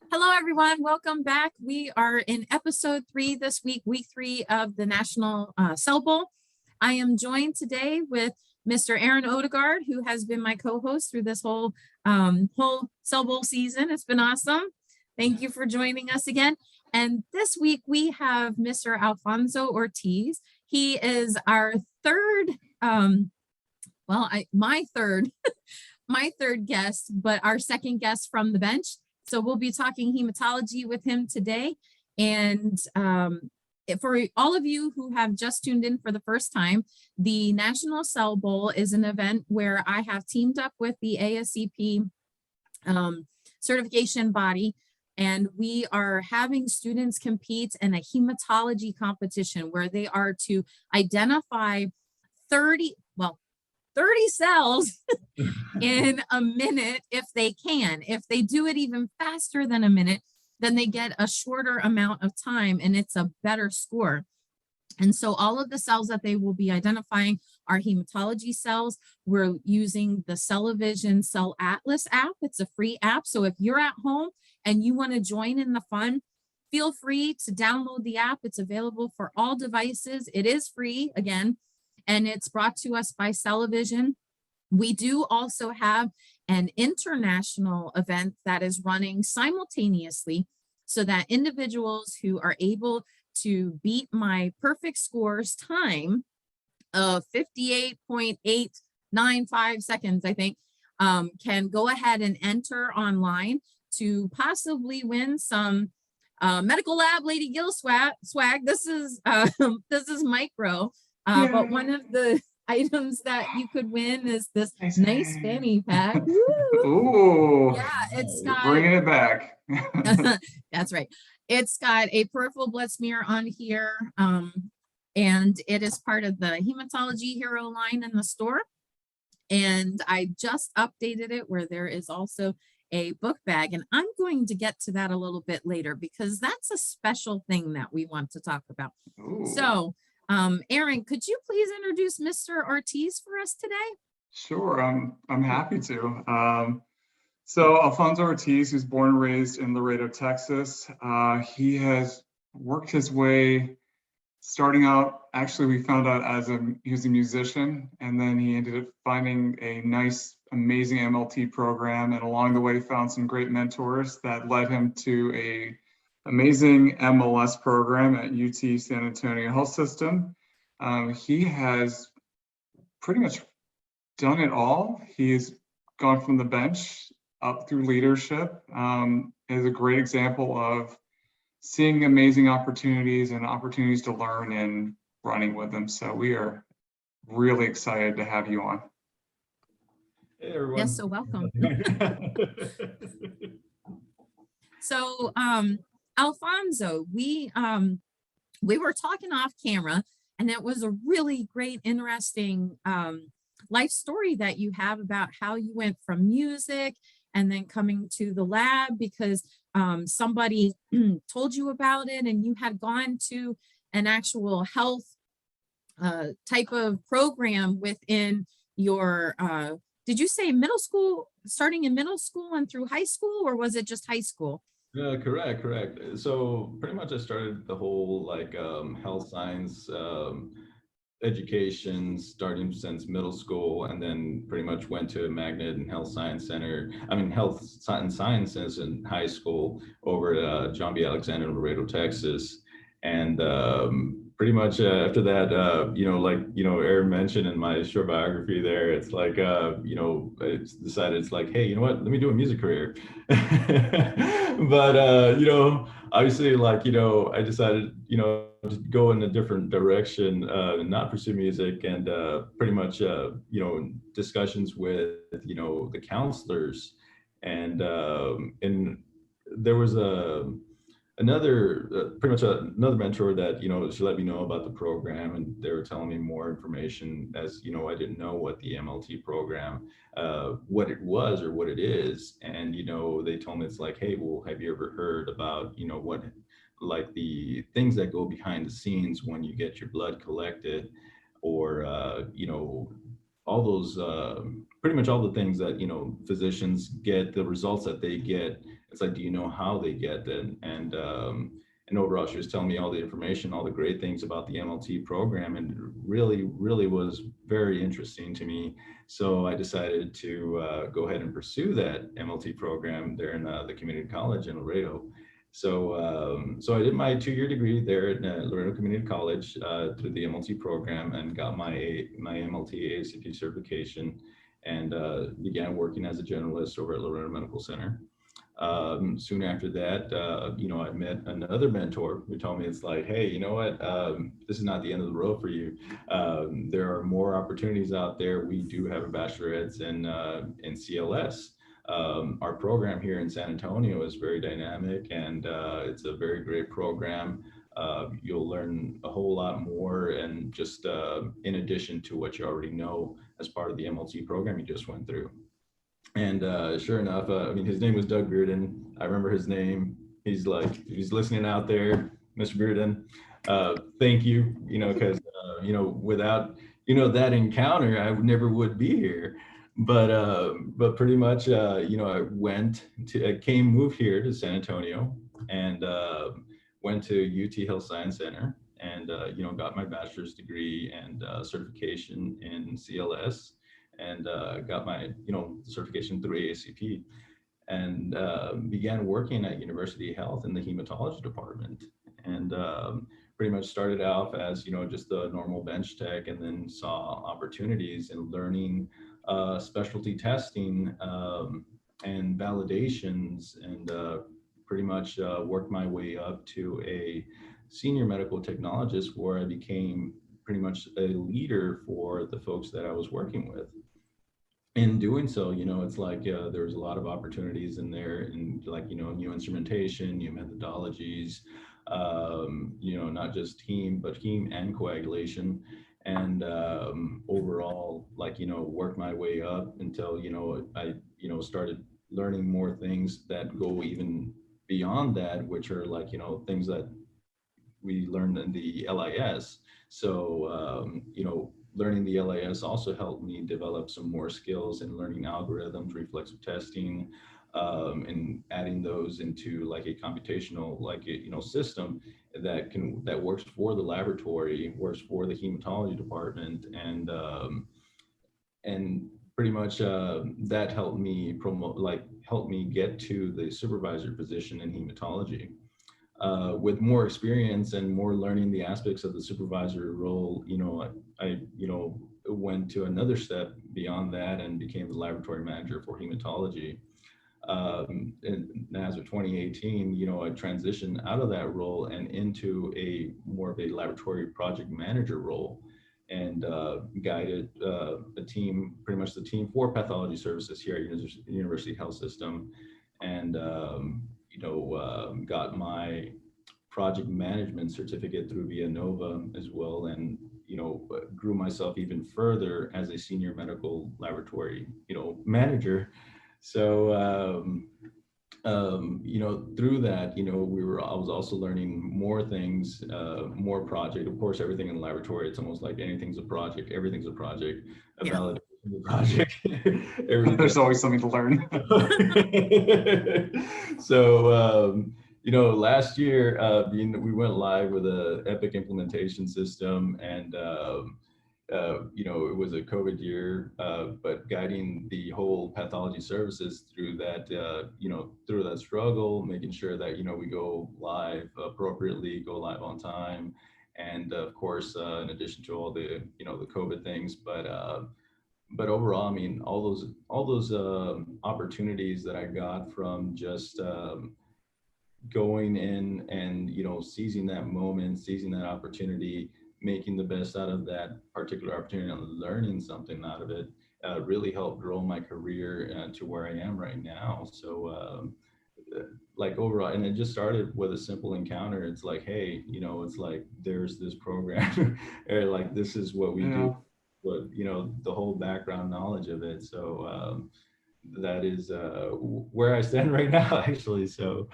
Hello, everyone. Welcome back. We are in episode 3 this week, week 3 of the National Cell Bowl. I am joined today with Mr. Aaron Odegaard, who has been my co-host through this whole Cell Bowl season. It's been awesome. Thank you for joining us again. And this week we have Mr. Alfonso Ortiz. He is our third, my third guest, but our second guest from the bench. So we'll be talking hematology with him today. And for all of you who have just tuned in for the first time, the National Cell Bowl is an event where I have teamed up with the ASCP certification body, and we are having students compete in a hematology competition where they are to identify 30 cells in a minute if they can. If they do it even faster than a minute, then they get a shorter amount of time and it's a better score. And so all of the cells that they will be identifying are hematology cells. We're using the Cellavision Cell Atlas app. It's a free app. So if you're at home and you want to join in the fun, feel free to download the app. It's available for all devices. It is free again, and it's brought to us by Cellavision. We do also have an international event that is running simultaneously so that individuals who are able to beat my perfect scores time of 58.895 seconds, I think, can go ahead and enter online to possibly win some Medical Lab Lady Gill swag. This is micro. But one of the items that you could win is this nice fanny pack. Ooh, yeah, it's got bringing it back. That's right. It's got a peripheral blood smear on here, and it is part of the Hematology Hero line in the store. And I just updated it where there is also a book bag, and I'm going to get to that a little bit later because that's a special thing that we want to talk about. Ooh. So Aaron, could you please introduce Mr. Ortiz for us today? Sure, I'm happy to. So Alfonso Ortiz, who's born and raised in Laredo, Texas, he has worked his way, starting out, actually we found out he was a musician, and then he ended up finding a nice, amazing MLT program, and along the way found some great mentors that led him to a amazing MLS program at UT San Antonio Health System. He has pretty much done it all. He's gone from the bench up through leadership. Is a great example of seeing amazing opportunities and opportunities to learn and running with them. So we are really excited to have you on. Hey everyone. Yes, so welcome. So Alfonso, we were talking off camera, and it was a really great, interesting life story that you have about how you went from music and then coming to the lab because somebody told you about it, and you had gone to an actual health type of program within your, did you say middle school, starting in middle school and through high school, or was it just high school? Correct. So pretty much I started the whole health science education starting since middle school, and then pretty much went to a magnet and health sciences in high school over at John B. Alexander in Laredo, Texas. And pretty much after that, Aaron mentioned in my short biography there, it's like, it's decided, it's like, hey, you know what, let me do a music career. But, obviously, I decided, to go in a different direction and not pursue music, and pretty much, discussions with, the counselors. And there was another mentor that, she let me know about the program, and they were telling me more information, as I didn't know what the MLT program, what it was or what it is. And they told me, it's like, hey, well, have you ever heard about what, like, the things that go behind the scenes when you get your blood collected, or all those pretty much all the things that physicians get, the results that they get It's like, do you know how they get it? And overall, she was telling me all the information, all the great things about the MLT program, and it really was very interesting to me. So I decided to go ahead and pursue that MLT program there in the community college in Laredo. So I did my 2-year degree there at Laredo Community College through the MLT program, and got my MLT ACP certification, and began working as a generalist over at Laredo Medical Center. Soon after that, I met another mentor who told me, it's like, hey, you know what, this is not the end of the road for you. There are more opportunities out there. We do have a bachelorette's in CLS. Our program here in San Antonio is very dynamic, and it's a very great program. You'll learn a whole lot more, and just in addition to what you already know as part of the MLT program you just went through. And sure enough, I mean, his name was Doug Bearden. I remember his name. He's listening out there, Mr. Bearden. Thank you, because, without, that encounter, I never would be here. But pretty much, I moved here to San Antonio, and went to UT Health Science Center, and, got my bachelor's degree and certification in CLS. And got my, certification through AACP, and began working at University Health in the hematology department. And pretty much started off as, just a normal bench tech, and then saw opportunities in learning specialty testing and validations, and pretty much worked my way up to a senior medical technologist, where I became pretty much a leader for the folks that I was working with. In doing so, it's like there was a lot of opportunities in there, and new instrumentation, new methodologies, not just heme, but heme and coagulation. And overall, work my way up until, I, started learning more things that go even beyond that, which are things that we learned in the LIS. So, learning the LIS also helped me develop some more skills in learning algorithms, reflexive testing, and adding those into a computational system that works for the laboratory, works for the hematology department, and pretty much that helped me helped me get to the supervisor position in hematology. With more experience and more learning the aspects of the supervisor role, I went to another step beyond that and became the laboratory manager for hematology. And as of 2018, I transitioned out of that role and into more of a laboratory project manager role, and guided the team, pretty much the team for pathology services here at University Health System, and got my project management certificate through Villanova as well, and grew myself even further as a senior medical laboratory manager. So through that, I was also learning more things, more project. Of course, everything in the laboratory, it's almost like anything's a project, everything's a project, a validation of the project. There's always something to learn. So, last year, we went live with an Epic implementation system, and it was a COVID year, but guiding the whole pathology services through that, through that struggle, making sure that, we go live appropriately, go live on time. And of course, in addition to all the, the COVID things, but overall, I mean, all those opportunities that I got from just going in and, seizing that moment, seizing that opportunity, making the best out of that particular opportunity and learning something out of it, really helped grow my career to where I am right now. So overall, and it just started with a simple encounter. It's like, hey, it's like, there's this program, or this is what we do, but the whole background knowledge of it. So that is where I stand right now, actually. So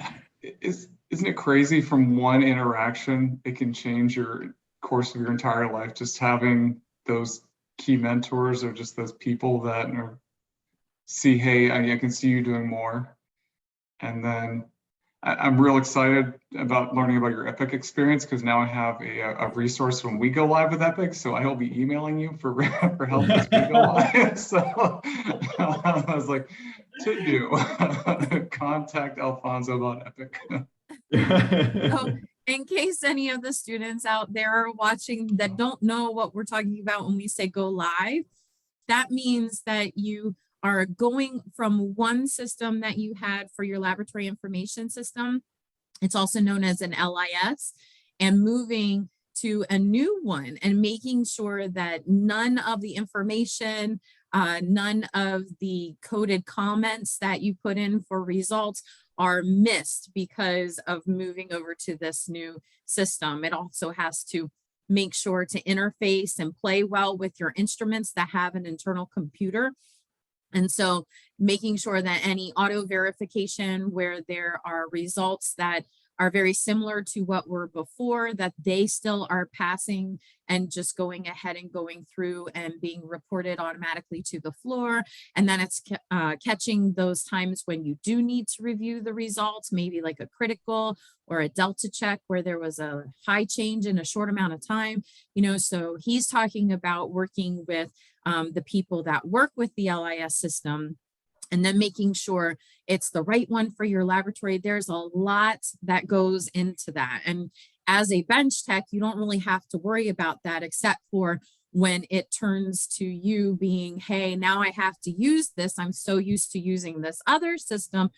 isn't it crazy, from one interaction, it can change your course of your entire life, just having those key mentors, or just those people that see, hey, I can see you doing more. And then I'm real excited about learning about your Epic experience because now I have a resource when we go live with Epic. So I will be emailing you for help as we go live. So I was like, to do, contact Alfonso about Epic. So in case any of the students out there are watching that don't know what we're talking about when we say go live, that means that you are going from one system that you had for your laboratory information system. It's also known as an LIS, and moving to a new one and making sure that none of the information, none of the coded comments that you put in for results are missed because of moving over to this new system. It also has to make sure to interface and play well with your instruments that have an internal computer. And so making sure that any auto verification where there are results that are very similar to what were before, that they still are passing and just going ahead and going through and being reported automatically to the floor. And then it's catching those times when you do need to review the results, maybe like a critical or a delta check where there was a high change in a short amount of time, you know. So he's talking about working with the people that work with the LIS system, and then making sure it's the right one for your laboratory. There's a lot that goes into that. And as a bench tech, you don't really have to worry about that, except for when it turns to you being, hey, now I have to use this. I'm so used to using this other system.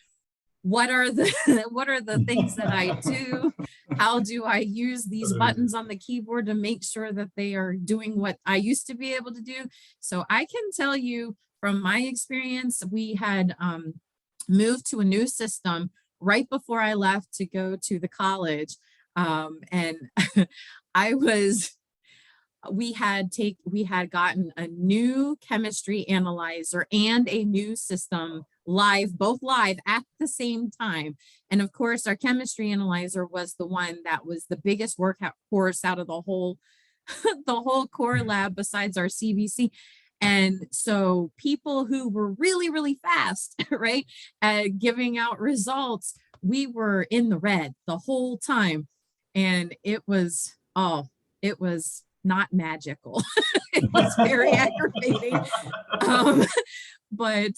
What are the what are the things that I do? How do I use these buttons on the keyboard to make sure that they are doing what I used to be able to do? So I can tell you from my experience, we had moved to a new system right before I left to go to the college. And we had gotten a new chemistry analyzer and a new system both live at the same time. And of course, our chemistry analyzer was the one that was the biggest workhorse out of the whole core lab besides our CBC. And so people who were really, really fast, right, at giving out results, we were in the red the whole time. And it was not magical. It was very aggravating. But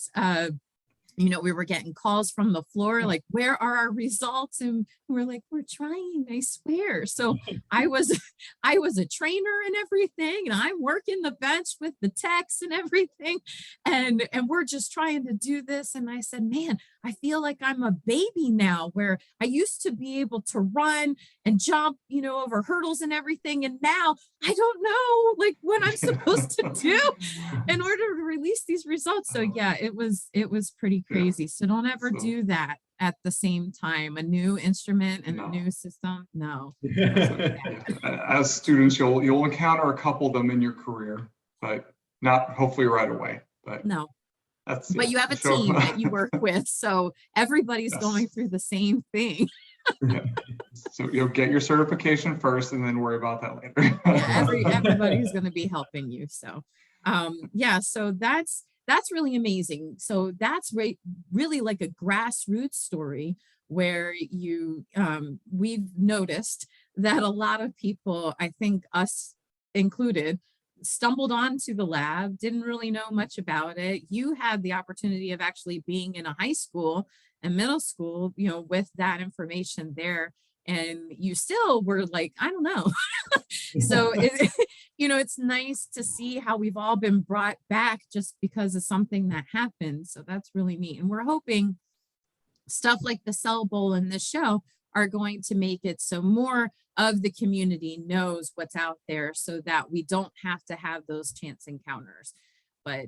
you know, we were getting calls from the floor, like, where are our results? And we're like, we're trying, I swear. So I was a trainer and everything, and I'm working the bench with the techs and everything. And we're just trying to do this. And I said, man, I feel like I'm a baby now, where I used to be able to run and jump, you know, over hurdles and everything. And now I don't know like what I'm supposed to do in order to release these results. So yeah, it was pretty crazy. So don't ever do that at the same time. A new instrument and a new system. No. As students, you'll encounter a couple of them in your career, but not hopefully right away. But no. But you have a team that you work with, so everybody's going through the same thing. Yeah. So you'll get your certification first and then worry about that later. Everybody's going to be helping you. So yeah, so that's really amazing. So that's really like a grassroots story where we've noticed that a lot of people, I think us included, stumbled onto the lab, didn't really know much about it. You had the opportunity of actually being in a high school and middle school, you know, with that information there. And you still were like, I don't know. So, you know, it's nice to see how we've all been brought back just because of something that happened. So that's really neat. And we're hoping stuff like the Cell Bowl and this show are going to make it so more of the community knows what's out there, so that we don't have to have those chance encounters. But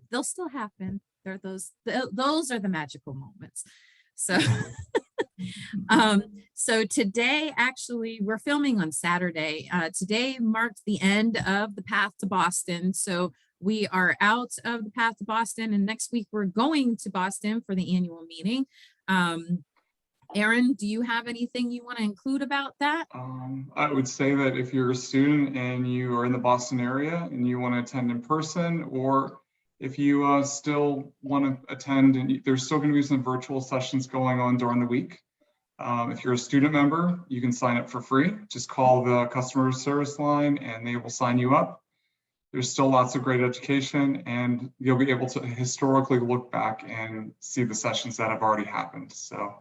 they'll still happen. Those are the magical moments. So so today, actually, we're filming on Saturday. Today marked the end of the Path to Boston. So we are out of the Path to Boston, and next week we're going to Boston for the annual meeting. Aaron, do you have anything you want to include about that? I would say that if you're a student and you are in the Boston area and you want to attend in person, or If you still want to attend, and there's still going to be some virtual sessions going on during the week. If you're a student member, you can sign up for free. Just call the customer service line and they will sign you up. There's still lots of great education, and you'll be able to historically look back and see the sessions that have already happened. So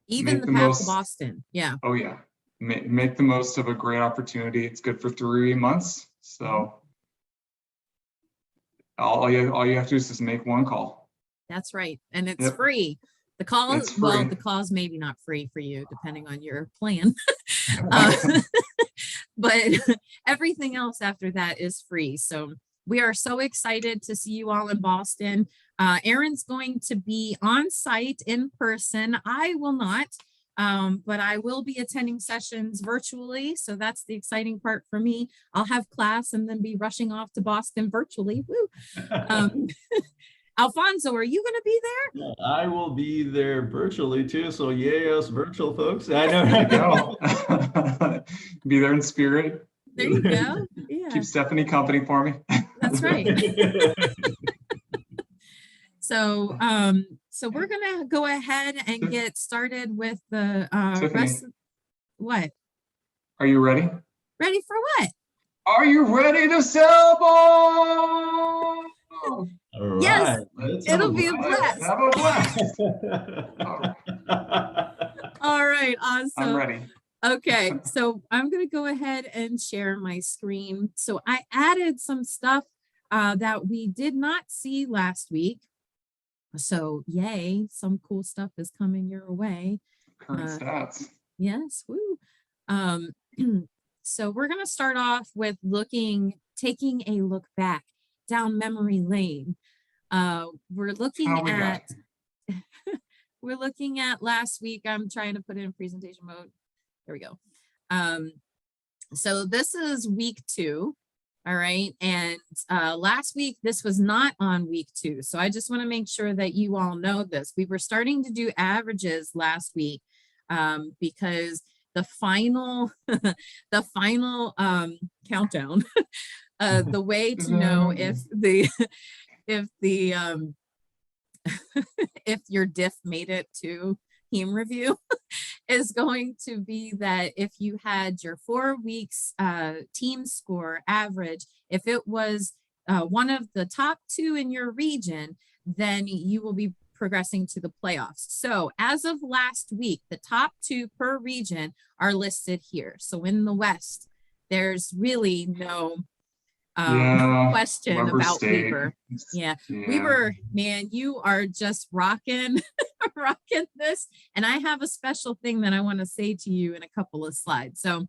Even the path to Boston. Yeah. Oh yeah, make the most of a great opportunity. It's good for 3 months. So all you have to do is just make one call. That's right. And it's Yep. free. The call, It's well, free. the call's maybe not free for you, depending on your plan. uh, but everything else after that is free. So we are so excited to see you all in Boston. Erin's going to be on site in person. I will not, but I will be attending sessions virtually. So that's the exciting part for me. I'll have class and then be rushing off to Boston virtually. Woo. Alfonso, are you going to be there? I will be there virtually too. So yay us virtual folks. I know. There you go. Be there in spirit. There you go. Yeah. Keep Stephanie company for me. That's right. So so we're gonna go ahead and get started with the rest. What? Are you ready? Ready for what? Are you ready to celebrate? All Yes, right. it'll be a blast. Have a blast. All right, awesome. I'm ready. Okay, so I'm gonna go ahead and share my screen. So I added some stuff that we did not see last week. So yay, some cool stuff is coming your way. Current stats. Yes, woo. So we're gonna start off with taking a look back down memory lane. We're looking at we're looking at last week. I'm trying to put it in presentation mode. There we go. So this is week 2. All right. And last week, this was not on week 2. So I just want to make sure that you all know this. We were starting to do averages last week because the final countdown, the way to know if if your diff made it to heme review is going to be that if you had your 4 weeks team score average, if it was one of the top 2 in your region, then you will be progressing to the playoffs. So as of last week, the top 2 per region are listed here. So in the West, there's really no question Weber about State. Weber. Yeah, Weber, man, you are just rocking this. And I have a special thing that I want to say to you in a couple of slides. So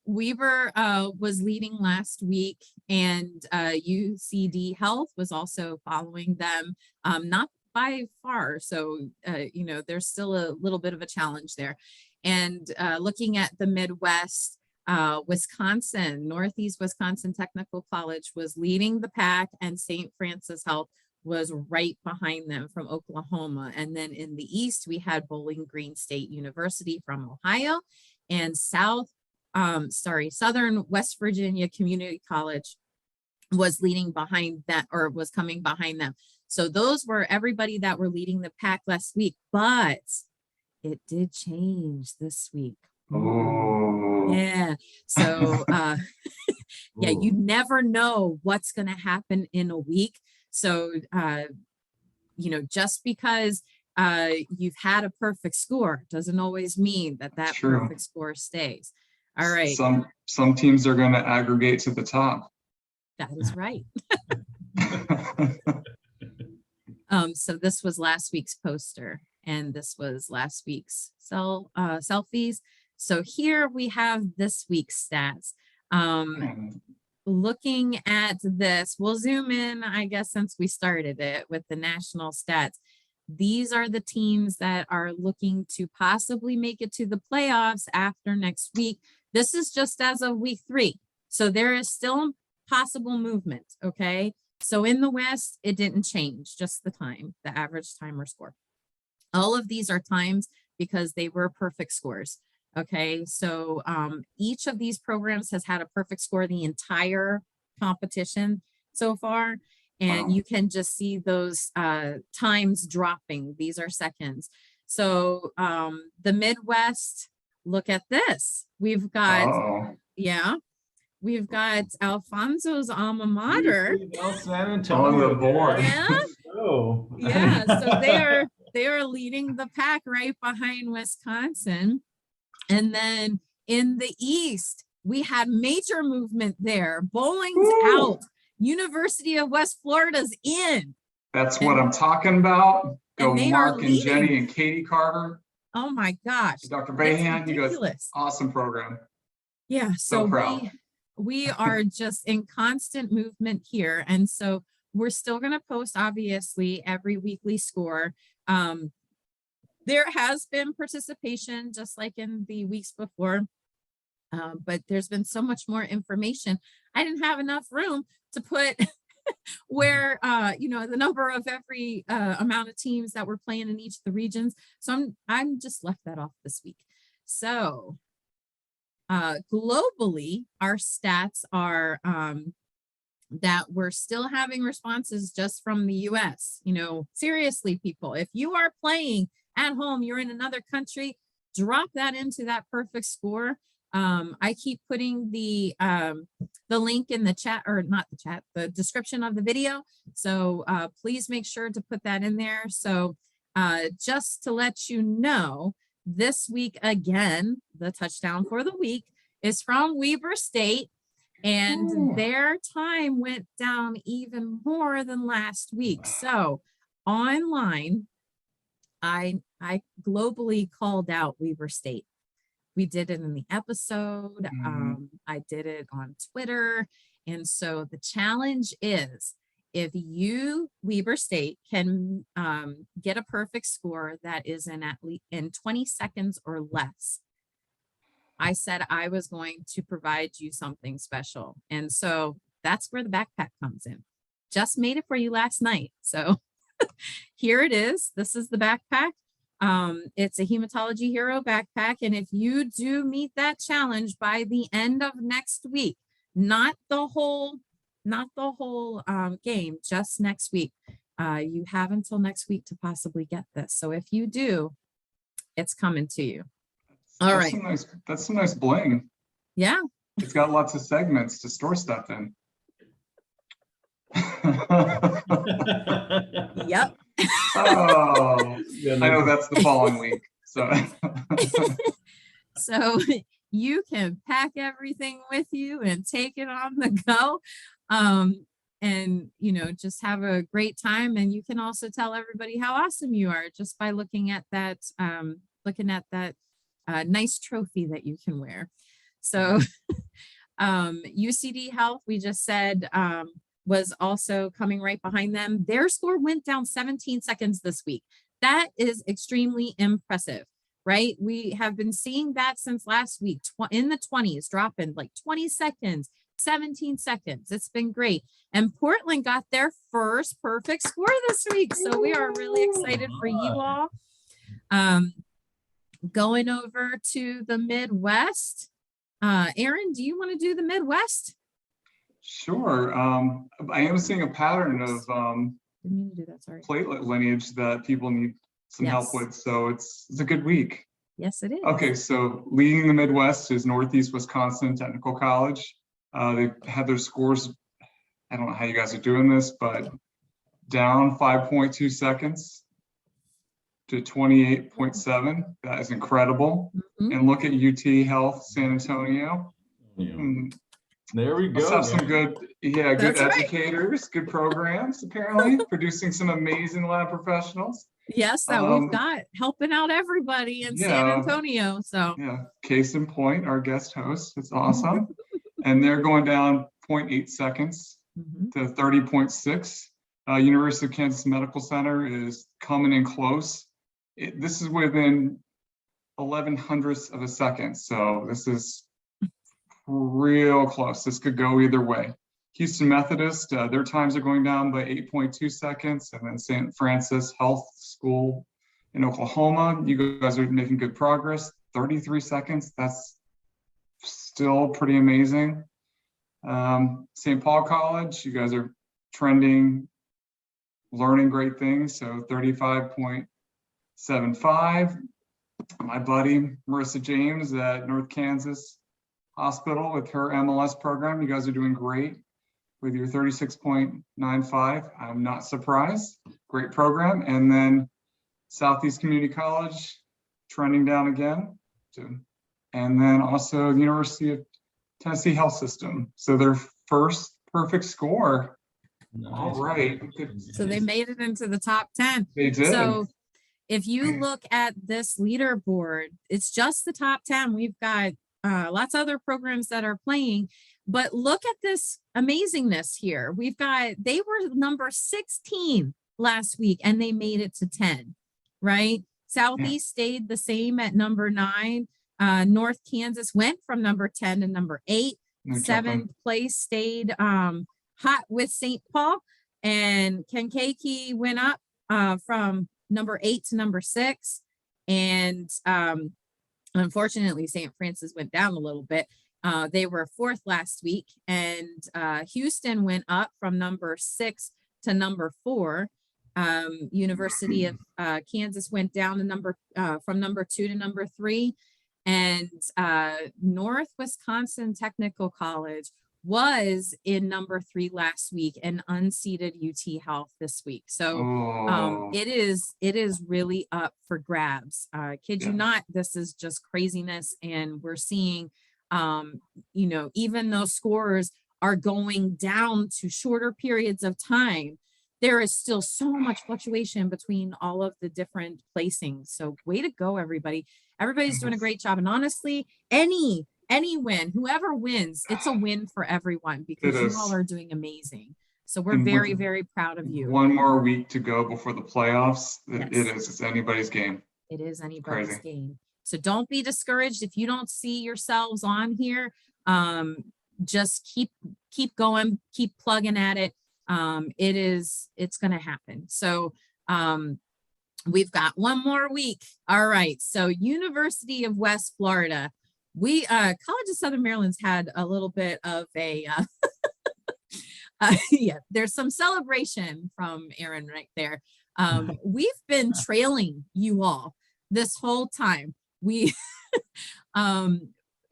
Weber was leading last week, and UCD Health was also following them, not by far. So, you know, there's still a little bit of a challenge there. And looking at the Midwest, Wisconsin, Northeast Wisconsin Technical College was leading the pack, and St. Francis Health was right behind them from Oklahoma. And then in the East, we had Bowling Green State University from Ohio, and Southern West Virginia Community College was leading behind that, or was coming behind them. So those were everybody that were leading the pack last week, but it did change this week. Oh. Yeah. So yeah, you never know what's going to happen in a week. So you know, just because you've had a perfect score doesn't always mean that perfect score stays. All right. Some teams are going to aggregate to the top. That is right. So this was last week's poster, and this was last week's selfies. So here we have this week's stats. Looking at this, we'll zoom in, I guess, since we started it with the national stats. These are the teams that are looking to possibly make it to the playoffs after next week. This is just as of week 3. So there is still possible movement, okay? So in the West, it didn't change, just the time, the average timer score. All of these are times because they were perfect scores. Okay, so each of these programs has had a perfect score the entire competition. so far. And Wow. you can just see those times dropping. These are seconds. So the Midwest, look at this. We've got, Oh, yeah, we've got Alfonso's alma mater. San on Antonio. the board. Yeah. Oh. Yeah, so they are leading the pack right behind Wisconsin. And then in the East, we had major movement there. Bowling's Woo. out. University of West Florida's in. That's what I'm talking about. Go And they are Mark and Jenny leading. and Katie Carter. Oh my gosh. Dr. It's Bahan, you guys, ridiculous. awesome program. Yeah, So so proud. we are just in constant movement here. And so we're still going to post, obviously, every weekly score. There has been participation, just like in the weeks before, but there's been so much more information. I didn't have enough room to put where, you know, the number of every amount of teams that were playing in each of the regions. So I'm just left that off this week. So globally, our stats are that we're still having responses just from the US. You know, seriously, people, if you are playing at home, you're in another country, drop that into that perfect score. I keep putting the link in the chat, or not the chat, the description of the video. So please make sure to put that in there. So just to let you know, this week again, the touchdown for the week is from Weber State. And their time went down even more than last week. So online, I globally called out Weber State. We did it in the episode. I did it on Twitter. And so the challenge is, if you, Weber State, can get a perfect score that is in at least in 20 seconds or less, I said I was going to provide you something special. And so that's where the backpack comes in. Just made it for you last night. So here it is. This is the backpack. It's a Hematology Hero backpack. And if you do meet that challenge by the end of next week, not the whole game, just next week, you have until next week to possibly get this. So if you do, it's coming to you. All right. That's some nice bling. Yeah. It's got lots of segments to store stuff in. Yep. Oh, I know that's the following week. So, so you can pack everything with you and take it on the go. And, you know, just have a great time. And you can also tell everybody how awesome you are just by looking at that, nice trophy that you can wear. So UCD Health, we just said, was also coming right behind them. Their score went down 17 seconds this week. That is extremely impressive, right? We have been seeing that since last week, in the 20s, dropping like 20 seconds, 17 seconds. It's been great. And Portland got their first perfect score this week. So we are really excited for you all. Going over to the Midwest. Aaron, do you want to do the Midwest? sure. I am seeing a pattern of Didn't mean to do that, sorry. platelet lineage that people need some help Yes. with. So it's a good week. Yes, it is. Okay, so leading the Midwest is Northeast Wisconsin Technical College. They've had their scores, I don't know how you guys are doing this, but down 5.2 seconds to 28.7. That is incredible. Mhm. And look at UT Health San Antonio. There we Let's go. have some good That's right. educators, good programs, apparently, producing some amazing lab professionals. Yes, that we've got helping out everybody in San Yeah. Antonio. So Yeah, case in point, our guest host, it's awesome. And they're going down 0.8 seconds mhm. to 30.6. University of Kansas Medical Center is coming in close. This is within 11 hundredths of a second. So this is real close. This could go either way. Houston Methodist, their times are going down by 8.2 seconds. And then St. Francis Health School in Oklahoma, you guys are making good progress. 33 seconds, that's still pretty amazing. St. Paul College, you guys are trending, learning great things. So 35.75. My buddy, Marissa James at North Kansas Hospital with her MLS program. You guys are doing great with your 36.95. I'm not surprised. Great program. And then Southeast Community College trending down again. And then also University of Tennessee Health System. So their first perfect score. Nice. All right. So they made it into the top 10. They did. So if you look at this leaderboard, it's just the top 10. We've got lots of other programs that are playing, but look at this amazingness here. They were number 16 last week and they made it to 10, right? Southeast stayed the same at number 9. North Kansas went from number 10 to number 8. Seventh place stayed hot with St. Paul, and Kankakee went up from number 8 to number 6. And unfortunately, St. Francis went down a little bit. They were 4th last week, and Houston went up from number 6 to number 4. University of Kansas went down to from number 2 to number 3. And North Wisconsin Technical College was in number 3 last week and unseated UT Health this week. So it is really up for grabs. Kid you not, this is just craziness. And we're seeing, even though scores are going down to shorter periods of time, there is still so much fluctuation between all of the different placings. So way to go, everybody. Everybody's doing a great job. And honestly, any win, whoever wins, it's a win for everyone because you all are doing amazing. So we're very, very proud of you. One more week to go before the playoffs. Yes. It's anybody's game. It is anybody's game. So don't be discouraged if you don't see yourselves on here. Just keep going, keep plugging at it. It's going to happen. So we've got one more week. All right. So University of West Florida, College of Southern Maryland's had a little bit of a, there's some celebration from Aaron right there. We've been trailing you all this whole time.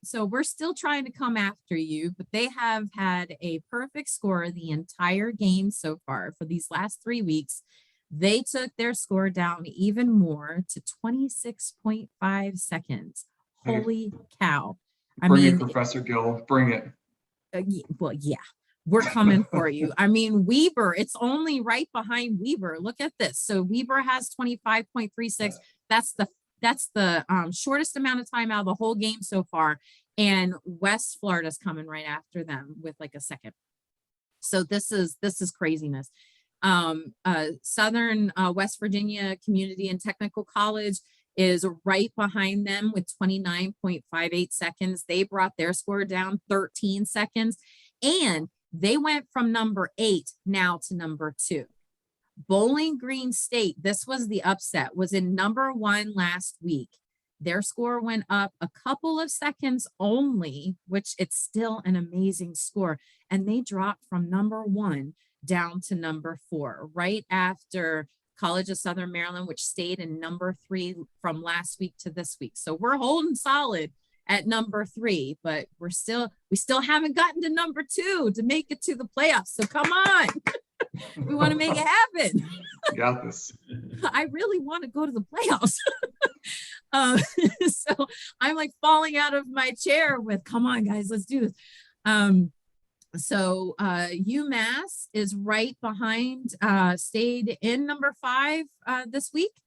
So we're still trying to come after you, but they have had a perfect score the entire game so far for these last 3 weeks. They took their score down even more to 26.5 seconds. Holy cow. Bring it, Professor Gill, bring it. Well, yeah, we're coming for you. I mean, Weber, it's only right behind Weber. Look at this. So Weber has 25.36. That's the shortest amount of time out of the whole game so far. And West Florida's coming right after them with like a second. So this is craziness. Southern West Virginia Community and Technical College is right behind them with 29.58 seconds. They brought their score down 13 seconds, and they went from number 8 now to number 2. Bowling Green State, this was the upset, was in number 1 last week. Their score went up a couple of seconds only, which it's still an amazing score. And they dropped from number 1 down to number 4, right after College of Southern Maryland, which stayed in number 3 from last week to this week. So we're holding solid at number 3, but we still haven't gotten to number 2 to make it to the playoffs. So come on. We want to make it happen. You got this. I really want to go to the playoffs. So I'm like falling out of my chair with, come on, guys, let's do this. So UMass is right behind, stayed in number 5 this week,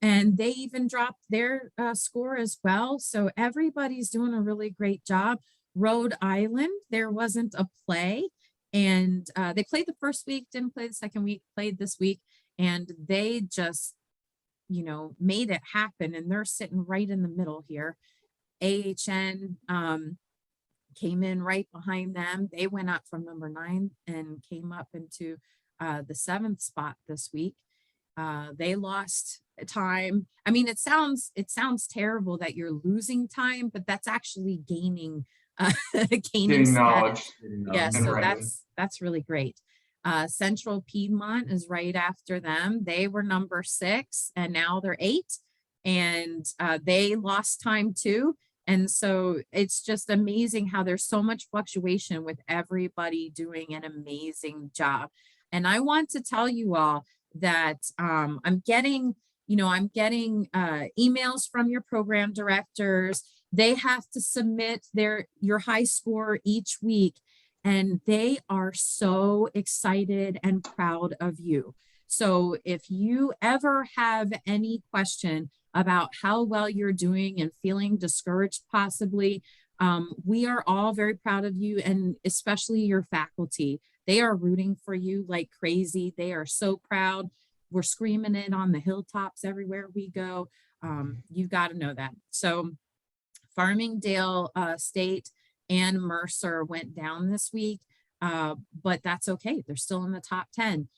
and they even dropped their score as well. So everybody's doing a really great job. Rhode Island, there wasn't a play, and they played the first week, didn't play the second week, played this week, and they just, made it happen, and they're sitting right in the middle here. AHN came in right behind them. They went up from number 9 and came up into the 7th spot this week. They lost time. I mean, it sounds terrible that you're losing time, but that's actually gaining Gaining knowledge. Yeah, so that's really great. Central Piedmont is right after them. They were number 6 and now they're 8, and they lost time too. And so it's just amazing how there's so much fluctuation with everybody doing an amazing job. And I want to tell you all that I'm getting emails from your program directors. They have to submit your high score each week, and they are so excited and proud of you. So if you ever have any question about how well you're doing and feeling discouraged possibly, we are all very proud of you, and especially your faculty. They are rooting for you like crazy. They are so proud. We're screaming it on the hilltops everywhere we go. You've got to know that. So Farmingdale State and Mercer went down this week, but that's okay. They're still in the top 10.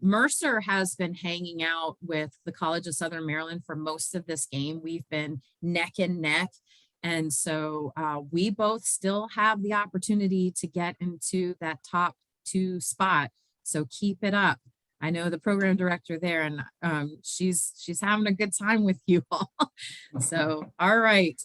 Mercer has been hanging out with the College of Southern Maryland for most of this game. We've been neck and neck. And so we both still have the opportunity to get into that top 2 spot. So keep it up. I know the program director there, and she's having a good time with you all. So, all right.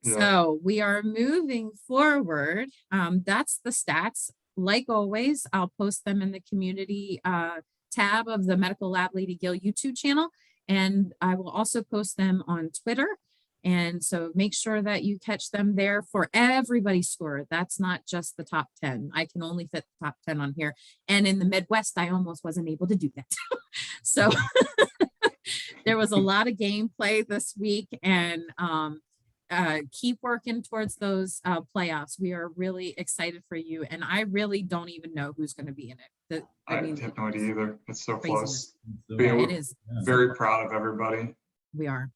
Yeah. So we are moving forward. That's the stats. Like always, I'll post them in the community tab of the Medical Lab Lady Gill YouTube channel. And I will also post them on Twitter. And so make sure that you catch them there for everybody's score. That's not just the top 10. I can only fit the top 10 on here. And in the Midwest, I almost wasn't able to do that. So there was a lot of gameplay this week, and keep working towards those playoffs. We are really excited for you. And I really don't even know who's going to be in it. I have no idea either. It's so craziness. close. Yeah, it is. Very proud of everybody. We are.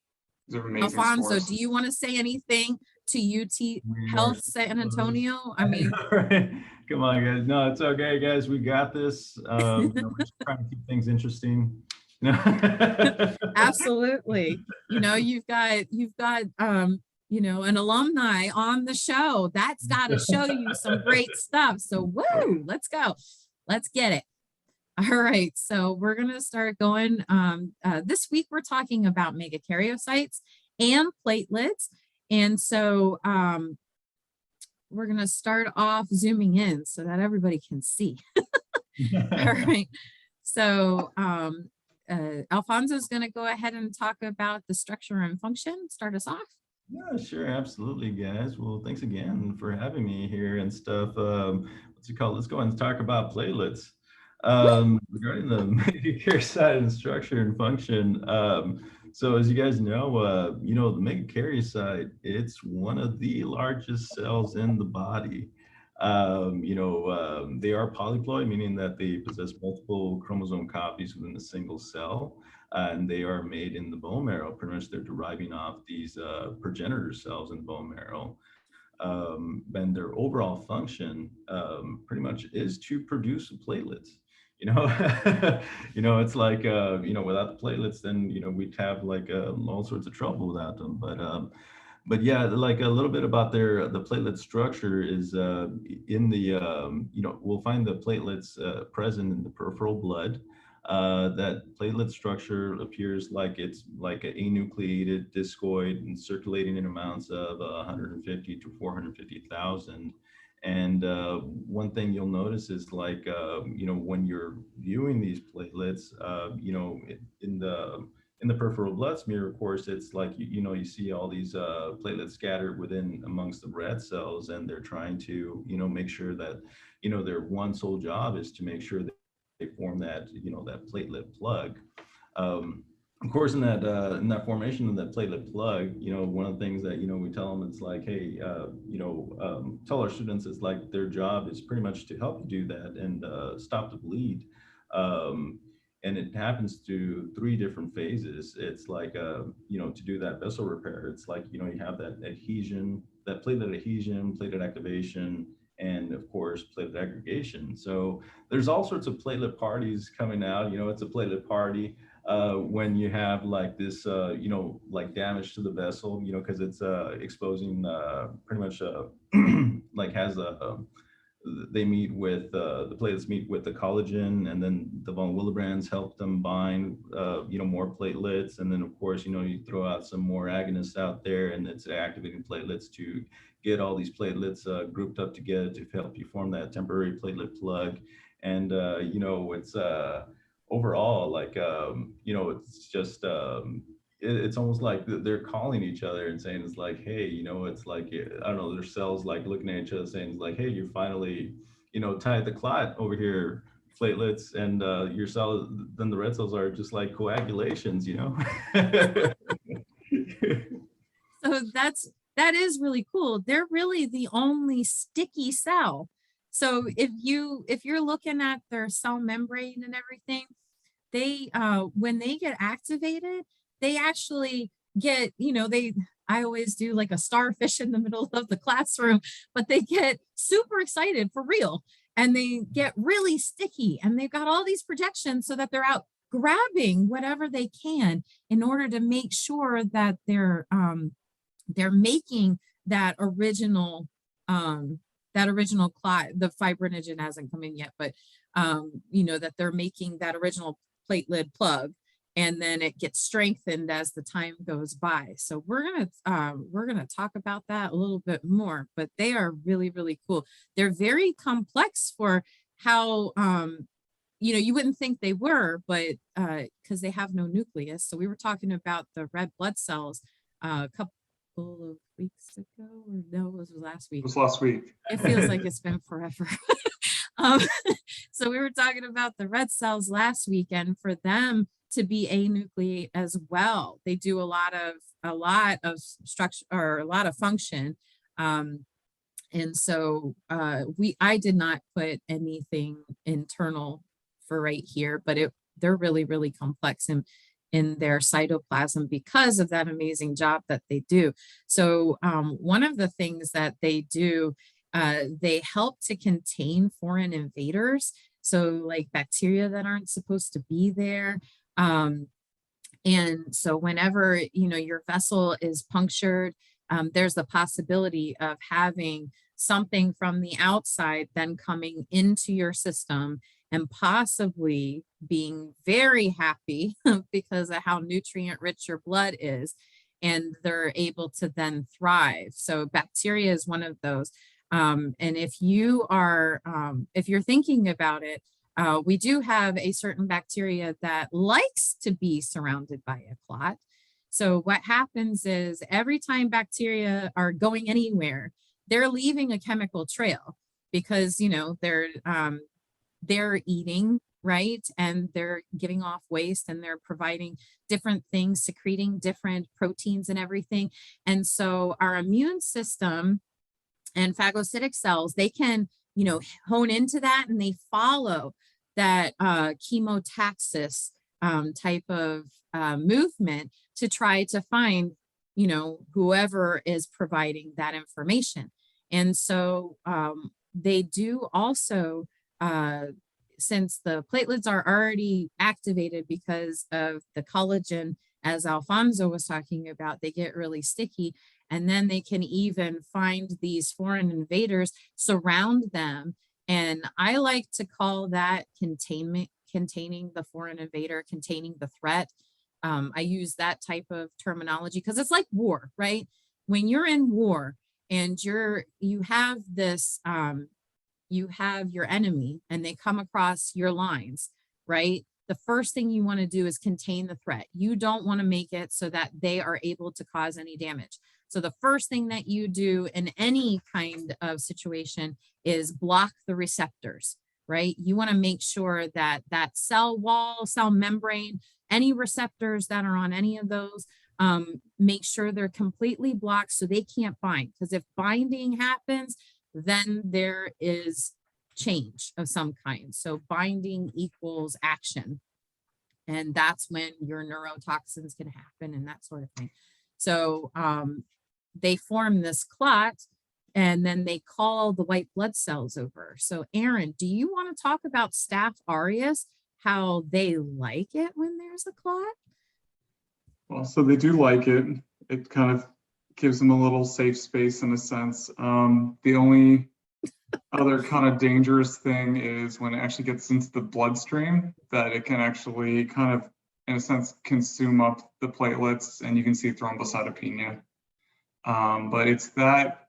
These are amazing Alfonso, scores. do you want to say anything to UT Health San Antonio? I mean, right. Come on, guys. No, it's okay, guys. We got this. We're just trying to keep things interesting. absolutely. You've got an alumni on the show. That's got to show you some great stuff. So woo, let's go. Let's get it. All right, so we're going to start going. This week, we're talking about megakaryocytes and platelets. And so we're going to start off zooming in so that everybody can see. All right, so Alfonso is going to go ahead and talk about the structure and function. Start us off. Yeah, sure, absolutely, guys. Well, thanks again for having me here and stuff. What's it called? Let's go ahead and talk about platelets. Regarding the megakaryocyte and structure and function, so as you guys know, the megakaryocyte, it's one of the largest cells in the body. They are polyploid, meaning that they possess multiple chromosome copies within a single cell, and they are made in the bone marrow. Pretty much they're deriving off these progenitor cells in the bone marrow. And their overall function pretty much is to produce platelets. It's like, without the platelets, then, we'd have like all sorts of trouble without them. But yeah, like a little bit about the platelet structure is in the, we'll find the platelets present in the peripheral blood. That platelet structure appears like it's like an anucleated discoid and circulating in amounts of 150 to 450,000. And one thing you'll notice is like, when you're viewing these platelets, in the peripheral blood smear, of course, it's like, you see all these platelets scattered within amongst the red cells, and they're trying to, make sure that, their one sole job is to make sure that they form that, that platelet plug. Of course, in that formation of that platelet plug, one of the things that, we tell them, it's like, hey, tell our students it's like their job is pretty much to help you do that and stop the bleed. And it happens through 3 different phases. It's like, to do that vessel repair, it's like, you have that adhesion, that platelet adhesion, platelet activation, and of course, platelet aggregation. So there's all sorts of platelet parties coming out. It's a platelet party when you have like this, like damage to the vessel, because it's exposing pretty much like has they meet with, the platelets meet with the collagen, and then the von Willebrands help them bind, more platelets. And then of course, you throw out some more agonists out there, and it's activating platelets to get all these platelets grouped up together to help you form that temporary platelet plug. And, it's overall like, it's just, it's almost like they're calling each other and saying, it's like, hey, it's like, I don't know, their cells like looking at each other saying, it's like, hey, you finally, tied the clot over here, platelets, and your cell, then the red cells are just like coagulations, So that is really cool. They're really the only sticky cell. So if you're looking at their cell membrane and everything, they when they get activated, they actually get, I always do like a starfish in the middle of the classroom, but they get super excited for real, and they get really sticky, and they've got all these projections so that they're out grabbing whatever they can in order to make sure that they're making that original clot. The fibrinogen hasn't come in yet, but that they're making that original platelet plug, and then it gets strengthened as the time goes by. So we're gonna talk about that a little bit more, but they are really, really cool. They're very complex for how you wouldn't think they were, but because they have no nucleus. So we were talking about the red blood cells a couple of weeks ago, or no, it was last week. It was last week. It feels like it's been forever. um, so we were talking about the red cells last weekend. For them to be anucleate as well, they do a lot of structure, or a lot of function. And so I did not put anything internal for right here, but they're really, really complex in their cytoplasm because of that amazing job that they do. So one of the things that they do, they help to contain foreign invaders. So like bacteria that aren't supposed to be there. And so whenever, your vessel is punctured, there's the possibility of having something from the outside then coming into your system and possibly being very happy because of how nutrient rich your blood is, and they're able to then thrive. So bacteria is one of those. And if you're thinking about it, we do have a certain bacteria that likes to be surrounded by a clot. So what happens is every time bacteria are going anywhere, they're leaving a chemical trail because, they're eating, right? And they're giving off waste, and they're providing different things, secreting different proteins and everything. And so our immune system and phagocytic cells, they can, hone into that, and they follow that chemotaxis type of movement to try to find, whoever is providing that information. And so they do also, since the platelets are already activated because of the collagen, as Alfonso was talking about, they get really sticky, and then they can even find these foreign invaders, surround them. And I like to call that containment, containing the foreign invader, containing the threat. I use that type of terminology because it's like war, right? When you're in war and you have this, you have your enemy and they come across your lines, right? The first thing you want to do is contain the threat. You don't want to make it so that they are able to cause any damage. So the first thing that you do in any kind of situation is block the receptors, right? You want to make sure that that cell wall, cell membrane, any receptors that are on any of those, make sure they're completely blocked so they can't bind. Because if binding happens, then there is change of some kind. So binding equals action. And that's when your neurotoxins can happen and that sort of thing. So they form this clot, and then they call the white blood cells over. So Aaron, do you want to talk about Staph aureus, how they like it when there's a clot? Well, so they do like it. It kind of gives them a little safe space in a sense. The only Other kind of dangerous thing is when it actually gets into the bloodstream, that it can actually kind of, in a sense, consume up the platelets, and you can see thrombocytopenia. But it's that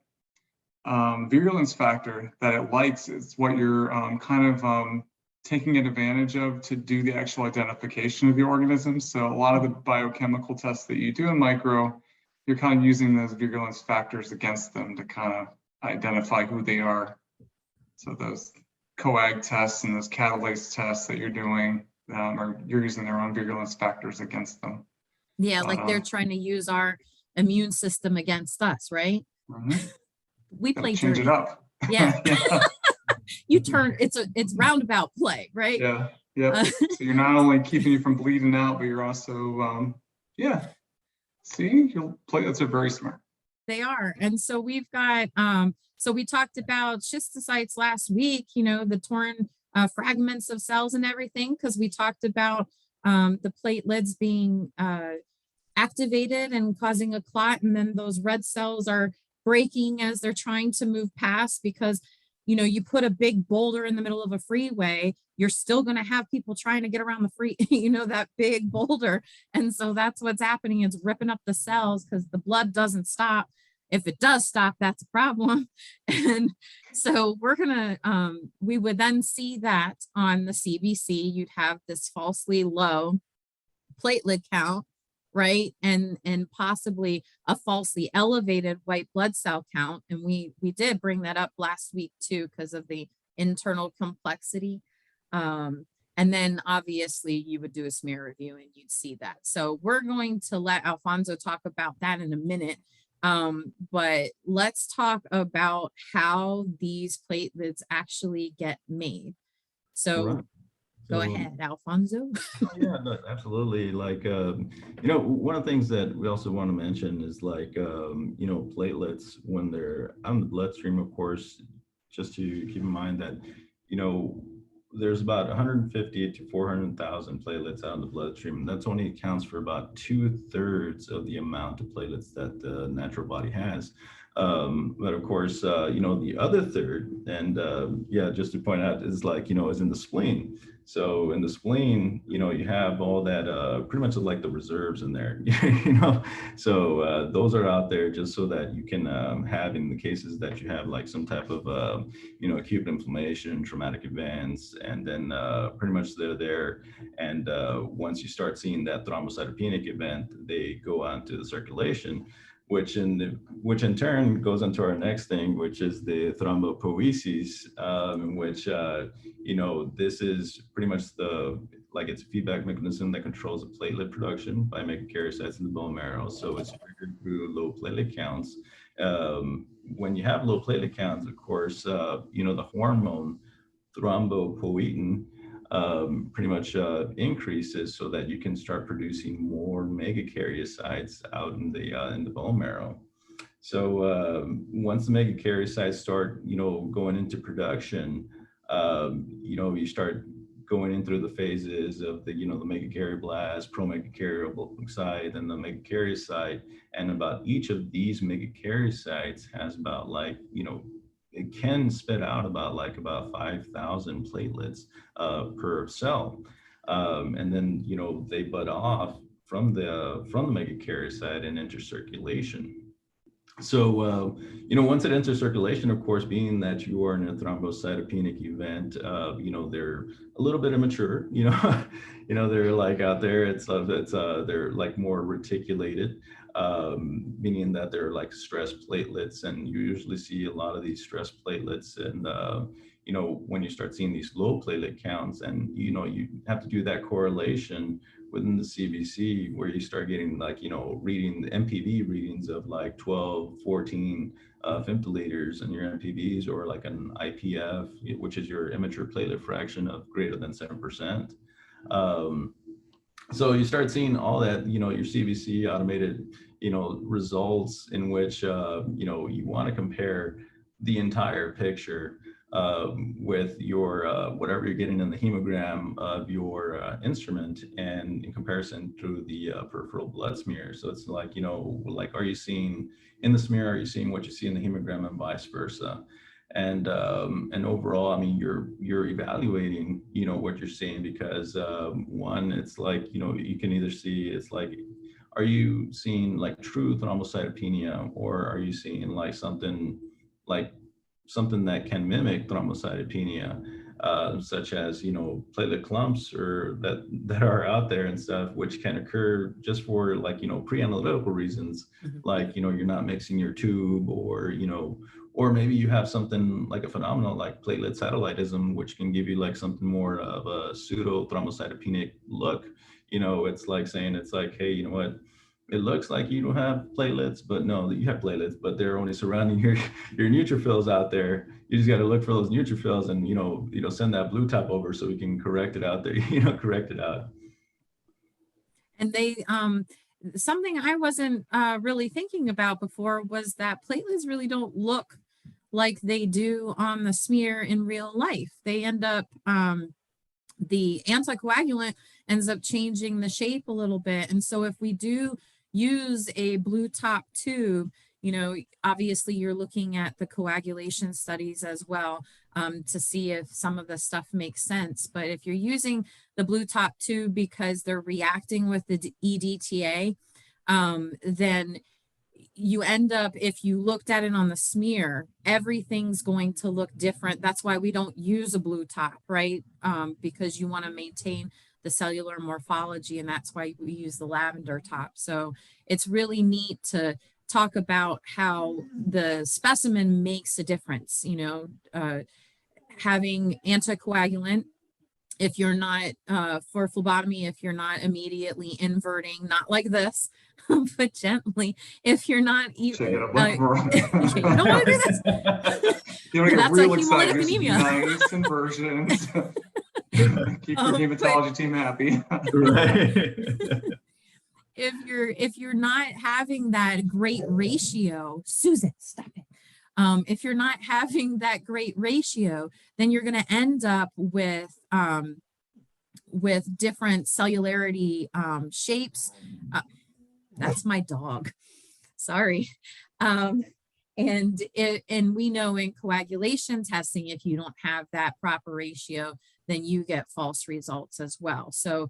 virulence factor that it likes. It's what you're kind of taking advantage of to do the actual identification of the organism. So a lot of the biochemical tests that you do in micro, you're kind of using those virulence factors against them to kind of identify who they are. So those coag tests and those catalase tests that you're doing, or you're using their own virulence factors against them. Yeah, like they're trying to use our immune system against us, right? We play change dirty. it up. Yeah. Yeah. You turn, it's roundabout play, right? Yeah. Yeah. So you're not only keeping you from bleeding out, but you're also, yeah. See, your platelets are very smart. They are. And so we've got, so we talked about schistocytes last week, you know, the torn fragments of cells and everything, because we talked about the platelets being activated and causing a clot. And then those red cells are breaking as they're trying to move past, because, you know, you put a big boulder in the middle of a freeway, you're still going to have people trying to get around the free, you know, that big boulder. And so that's what's happening. It's ripping up the cells because the blood doesn't stop. If it does stop, that's a problem. And so we're going to, we would then see that on the CBC, you'd have this falsely low platelet count, right? And possibly a falsely elevated white blood cell count. And we did bring that up last week too, because of the internal complexity. And then obviously you would do a smear review and you'd see that. So we're going to let Alfonso talk about that in a minute. But let's talk about how these platelets actually get made. So go ahead, Alfonso. Yeah, no, absolutely. Like, you know, one of the things that we also want to mention is like, you know, platelets when they're out in the bloodstream, of course, just to keep in mind that, you know, there's about 150 to 400,000 platelets out in the bloodstream. That's only accounts for about 2/3 of the amount of platelets that the natural body has. But of course, you know, the other third, and yeah, just to point out, is like, you know, is in the spleen. So in the spleen, you know, you have all that pretty much like the reserves in there, you know. So those are out there just so that you can have, in the cases that you have like some type of, you know, acute inflammation, traumatic events, and then pretty much they're there. And once you start seeing that thrombocytopenic event, they go on to the circulation, which in turn goes into our next thing, which is the thrombopoiesis, which you know, this is pretty much it's a feedback mechanism that controls the platelet production by megakaryocytes in the bone marrow. So it's triggered through low platelet counts. When you have low platelet counts, of course, you know, the hormone thrombopoietin pretty much increases so that you can start producing more megakaryocytes out in the bone marrow. So once the megakaryocytes start, you know, going into production, you know, you start going in through the phases of the, you know, the megakaryoblast, promegakaryocyte, and the megakaryocyte. And about each of these megakaryocytes has about like, you know, it can spit out about 5,000 platelets per cell. And then, you know, they bud off from the megakaryocyte and enter circulation. So, you know, once it enters circulation, of course, being that you are in a thrombocytopenic event, you know, they're a little bit immature, you know, you know, they're like out there, they're like more reticulated, meaning that they're like stress platelets, and you usually see a lot of these stress platelets. And, you know, when you start seeing these low platelet counts, and, you know, you have to do that correlation within the CBC, where you start getting like, you know, reading the MPV readings of like 12, 14 femtoliters in your MPVs, or like an IPF, which is your immature platelet fraction of greater than 7%. So you start seeing all that, you know, your CBC automated, you know, results in which, you know, you want to compare the entire picture with your whatever you're getting in the hemogram of your instrument, and in comparison to the peripheral blood smear. So it's like, you know, like, are you seeing in the smear, are you seeing what you see in the hemogram, and vice versa? and overall, I mean, you're evaluating, you know, what you're seeing, because one, it's like, you know, you can either see, it's like, are you seeing like true thrombocytopenia, or are you seeing like something that can mimic thrombocytopenia, such as, you know, platelet clumps or that are out there and stuff, which can occur just for, like, you know, pre-analytical reasons, Mhm. like, you know, you're not mixing your tube, or, you know, or maybe you have something like a phenomenon like platelet satellitism, which can give you like something more of a pseudo thrombocytopenic look. You know, it's like saying, it's like, hey, you know what? It looks like you don't have platelets, but no, you have platelets, but they're only surrounding your neutrophils out there. You just got to look for those neutrophils, and send that blue top over so we can correct it out there. Correct it out. And they, something I wasn't really thinking about before was that platelets really don't look like they do on the smear in real life. They end up, the anticoagulant ends up changing the shape a little bit. And so if we do use a blue top tube, you know, obviously you're looking at the coagulation studies as well, to see if some of the stuff makes sense. But if you're using the blue top tube because they're reacting with the EDTA, then you end up, if you looked at it on the smear, everything's going to look different. That's why we don't use a blue top, right? Because you want to maintain the cellular morphology, and that's why we use the lavender top. So it's really neat to talk about how the specimen makes a difference, you know, having anticoagulant, if you're not, for phlebotomy, if you're not immediately inverting, not like this, but gently, if you're not Shake it even, up like a bro. you don't want to do this. You want to get That's a real excited. hemolytic Here's some anemia. nice inversions. Keep your But hematology team happy. Right. if you're not having that great ratio, Susan, stop it. If you're not having that great ratio, then you're going to end up with different cellularity shapes. That's my dog. Sorry. And we know in coagulation testing, if you don't have that proper ratio, then you get false results as well. So,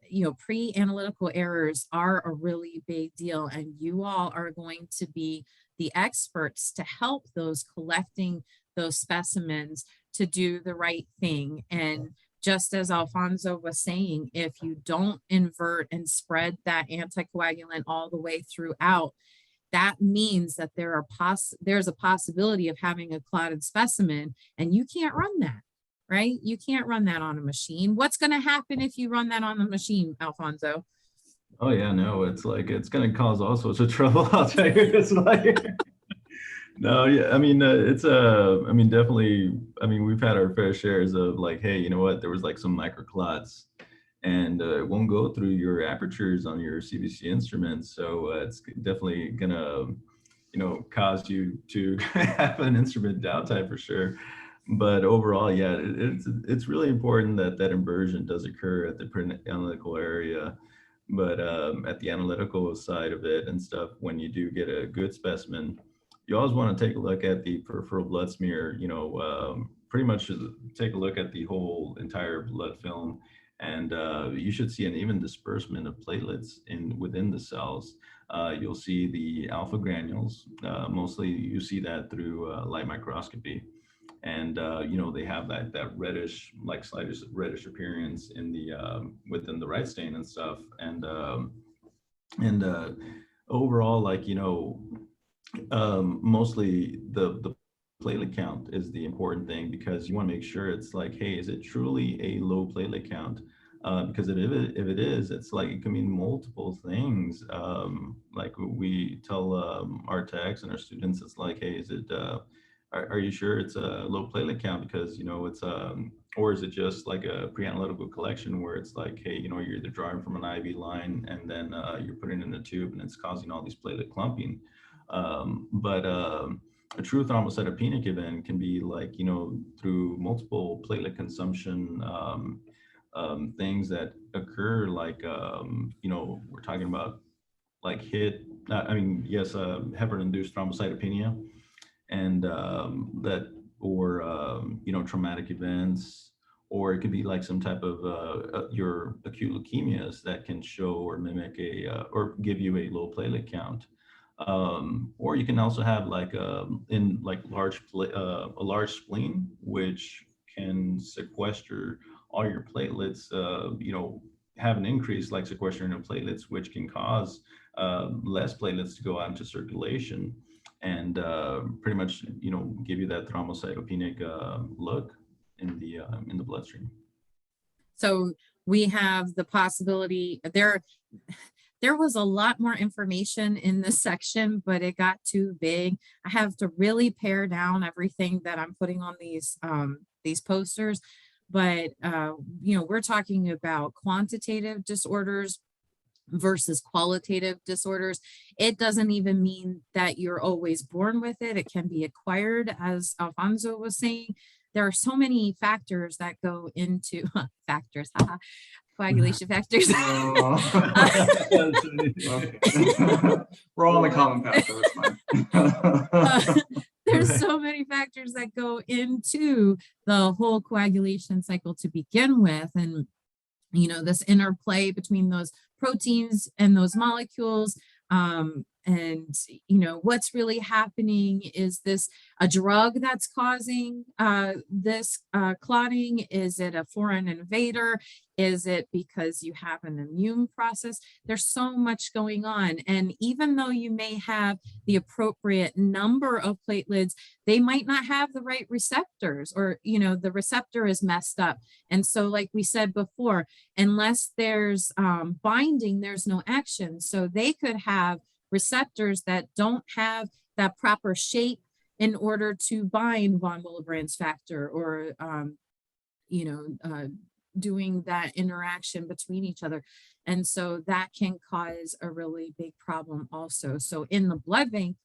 you know, pre-analytical errors are a really big deal, and you all are going to be the experts to help those collecting those specimens to do the right thing. And just as Alfonso was saying, if you don't invert and spread that anticoagulant all the way throughout, that means that there's a possibility of having a clotted specimen, and you can't run that, right? You can't run that on a machine. What's going to happen if you run that on the machine, Alfonso? Oh yeah, no, it's like, it's going to cause all sorts of trouble. I'll tell you. It's like, no, yeah, I mean, I mean, definitely, I mean, we've had our fair shares of like, hey, you know what, there was like some microclots, and it won't go through your apertures on your CBC instruments. So it's definitely gonna, cause you to have an instrument downtime for sure. But overall, yeah, it's really important that that inversion does occur at the pre-analytical area. But at the analytical side of it and stuff, when you do get a good specimen, you always want to take a look at the peripheral blood smear, pretty much take a look at the whole entire blood film, and you should see an even disbursement of platelets within the cells. You'll see the alpha granules. Mostly you see that through light microscopy. And they have that reddish, like slight reddish appearance in the within the right stain and stuff. And overall, like, mostly the platelet count is the important thing, because you want to make sure it's like, hey, is it truly a low platelet count? Because if it is, it's like, it can mean multiple things. Like we tell our techs and our students, it's like, hey, is it are you sure it's a low platelet count? Because it's or is it just like a pre-analytical collection where it's like, hey, you're either drawing from an IV line and then you're putting it in a tube and it's causing all these platelet clumping. But a true thrombocytopenic event can be like, through multiple platelet consumption things that occur, like, we're talking about like heparin-induced thrombocytopenia. and you know, traumatic events, or it could be like some type of your acute leukemias that can show or mimic or give you a low platelet count. Or you can also have like a large spleen, which can sequester all your platelets, you know, have an increase like sequestering of platelets, which can cause less platelets to go out into circulation and pretty much, you know, give you that thrombocytopenic look in the bloodstream. So we have the possibility there was a lot more information in this section, but it got too big. I have to really pare down everything that I'm putting on these posters. But you know, we're talking about quantitative disorders versus qualitative disorders. It doesn't even mean that you're always born with it. It can be acquired, as Alfonso was saying. There are so many factors that go into factors, coagulation factors. We're all on the common path, so it's fine. There's so many factors that go into the whole coagulation cycle to begin with. And, you know, this interplay between those proteins and those molecules. And, you know, what's really happening, is this a drug that's causing this clotting? Is it a foreign invader? Is it because you have an immune process? There's so much going on. And even though you may have the appropriate number of platelets, they might not have the right receptors, or, you know, the receptor is messed up. And so, like we said before, unless there's binding, there's no action. So they could have receptors that don't have that proper shape in order to bind von Willebrand's factor, or, you know, doing that interaction between each other. And so that can cause a really big problem also. So in the blood bank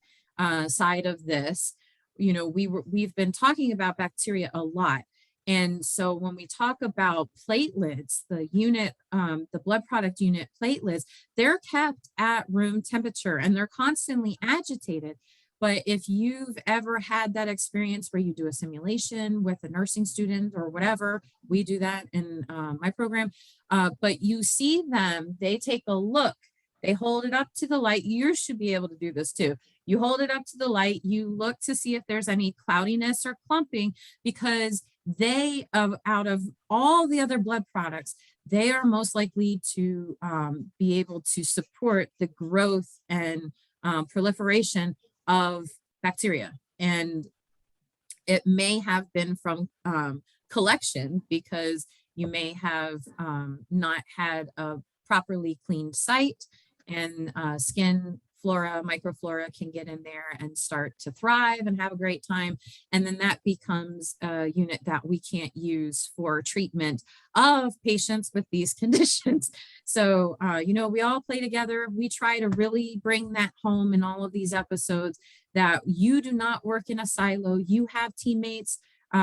side of this, you know, we've been talking about bacteria a lot. And so when we talk about platelets, the unit, the blood product unit platelets, they're kept at room temperature and they're constantly agitated. But if you've ever had that experience where you do a simulation with a nursing student or whatever, we do that in my program, but you see them, they take a look, they hold it up to the light. You should be able to do this too. You hold it up to the light, you look to see if there's any cloudiness or clumping, because they, out of all the other blood products, they are most likely to be able to support the growth and proliferation of bacteria. And it may have been from collection, because you may have not had a properly cleaned site, and skin flora, microflora can get in there and start to thrive and have a great time. And then that becomes a unit that we can't use for treatment of patients with these conditions. So, you know, we all play together. We try to really bring that home in all of these episodes, that you do not work in a silo. You have teammates,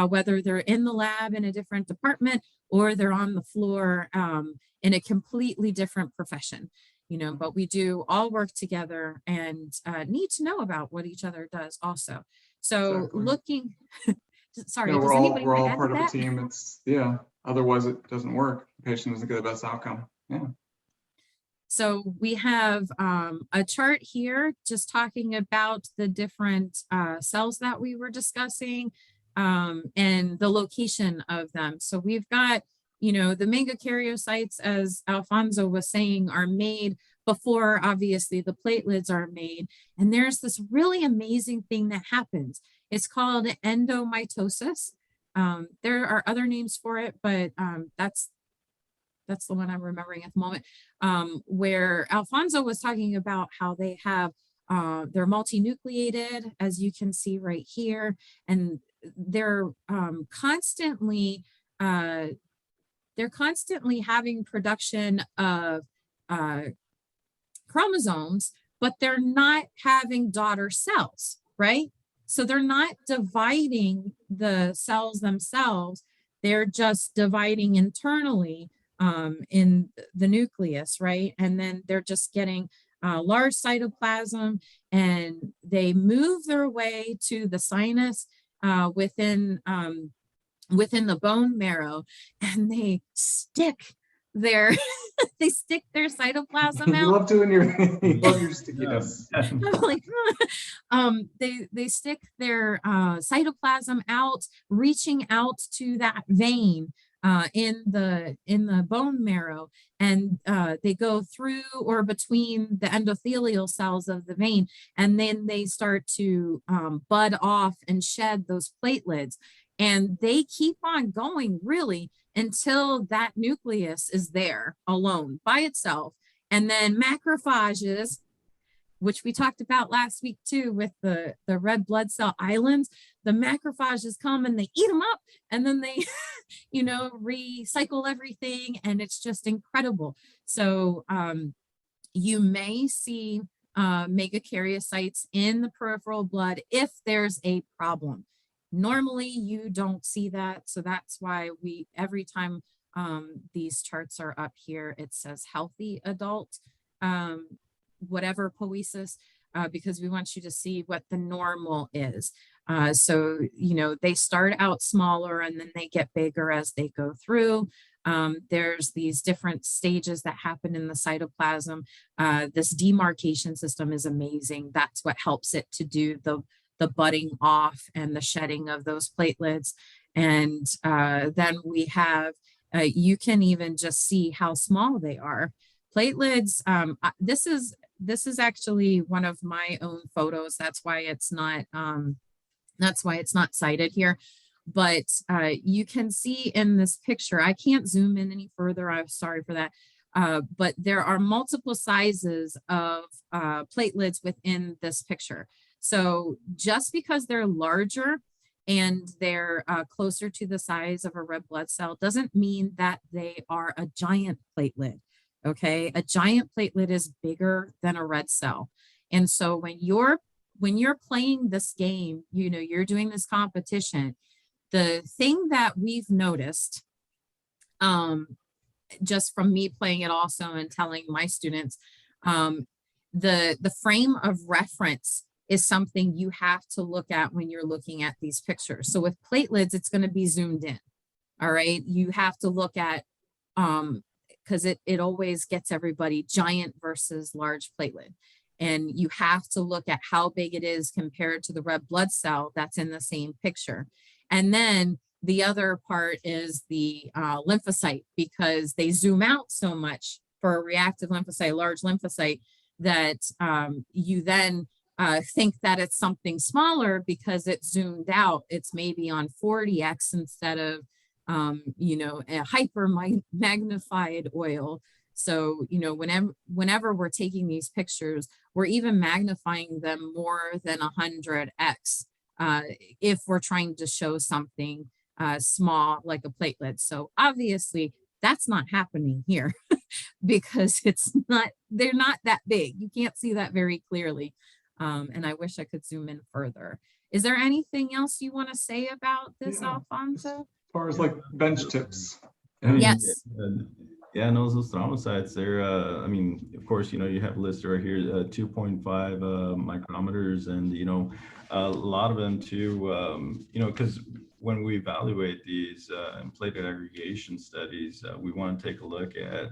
whether they're in the lab in a different department, or they're on the floor in a completely different profession. You know, but we do all work together and need to know about what each other does also. So Exactly. looking, sorry, Yeah, does we're anybody all add part to of a that? team. It's, yeah, otherwise it doesn't work. The patient doesn't get the best outcome. Yeah. So we have a chart here just talking about the different cells that we were discussing and the location of them. So we've got, you know, the megakaryocytes, as Alfonso was saying, are made before obviously the platelets are made. And there's this really amazing thing that happens. It's called endomitosis. There are other names for it, but that's the one I'm remembering at the moment, where Alfonso was talking about how they have, they're multinucleated, as you can see right here, and they're constantly having production of chromosomes, but they're not having daughter cells, right? So they're not dividing the cells themselves. They're just dividing internally in the nucleus, right? And then they're just getting large cytoplasm, and they move their way to the sinus within the bone marrow, and they stick their they stick their cytoplasm You out. love doing your you love your stickiness. I'm like, they stick their cytoplasm out, reaching out to that vein in the bone marrow, and they go through or between the endothelial cells of the vein, and then they start to bud off and shed those platelets, and they keep on going really until that nucleus is there alone by itself. And then macrophages, which we talked about last week too, with the red blood cell islands, the macrophages come and they eat them up, and then they, recycle everything, and it's just incredible. So you may see megakaryocytes in the peripheral blood if there's a problem. Normally, you don't see that, so that's why every time these charts are up here, it says healthy adult, whatever poiesis, because we want you to see what the normal is. So, they start out smaller and then they get bigger as they go through. There's these different stages that happen in the cytoplasm. This demarcation system is amazing. That's what helps it to do the budding off and the shedding of those platelets. And then we have, you can even just see how small they are. Platelets, this is actually one of my own photos. That's why it's not cited here. But you can see in this picture, I can't zoom in any further, I'm sorry for that. But there are multiple sizes of platelets within this picture. So just because they're larger and they're closer to the size of a red blood cell doesn't mean that they are a giant platelet. Okay, a giant platelet is bigger than a red cell. And so when you're playing this game, you're doing this competition, the thing that we've noticed, just from me playing it also and telling my students, the frame of reference is something you have to look at when you're looking at these pictures. So with platelets, it's going to be zoomed in. All right. You have to look at, because it always gets everybody giant versus large platelet. And you have to look at how big it is compared to the red blood cell that's in the same picture. And then the other part is the lymphocyte, because they zoom out so much for a reactive lymphocyte, large lymphocyte, that you then think that it's something smaller because it's zoomed out. It's maybe on 40x instead of, a hyper magnified oil. So, whenever we're taking these pictures, we're even magnifying them more than 100x if we're trying to show something small like a platelet. So obviously that's not happening here because they're not that big. You can't see that very clearly. And I wish I could zoom in further. Is there anything else you want to say about this, Alfonso? As far as like bench tips. Yes. Yeah, no, those thrombocytes, they're, of course, you have listed right here, 2.5 micrometers, and, a lot of them too, because when we evaluate these platelet aggregation studies, we want to take a look at,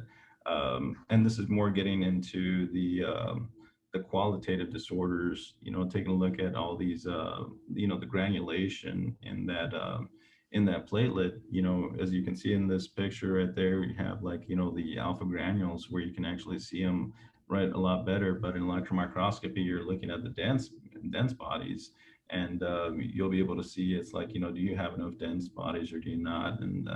and this is more getting into the qualitative disorders, taking a look at all these, the granulation in that platelet, as you can see in this picture right there, you have the alpha granules where you can actually see them right a lot better. But in electron microscopy, you're looking at the dense bodies, and you'll be able to see it's do you have enough dense bodies or do you not? And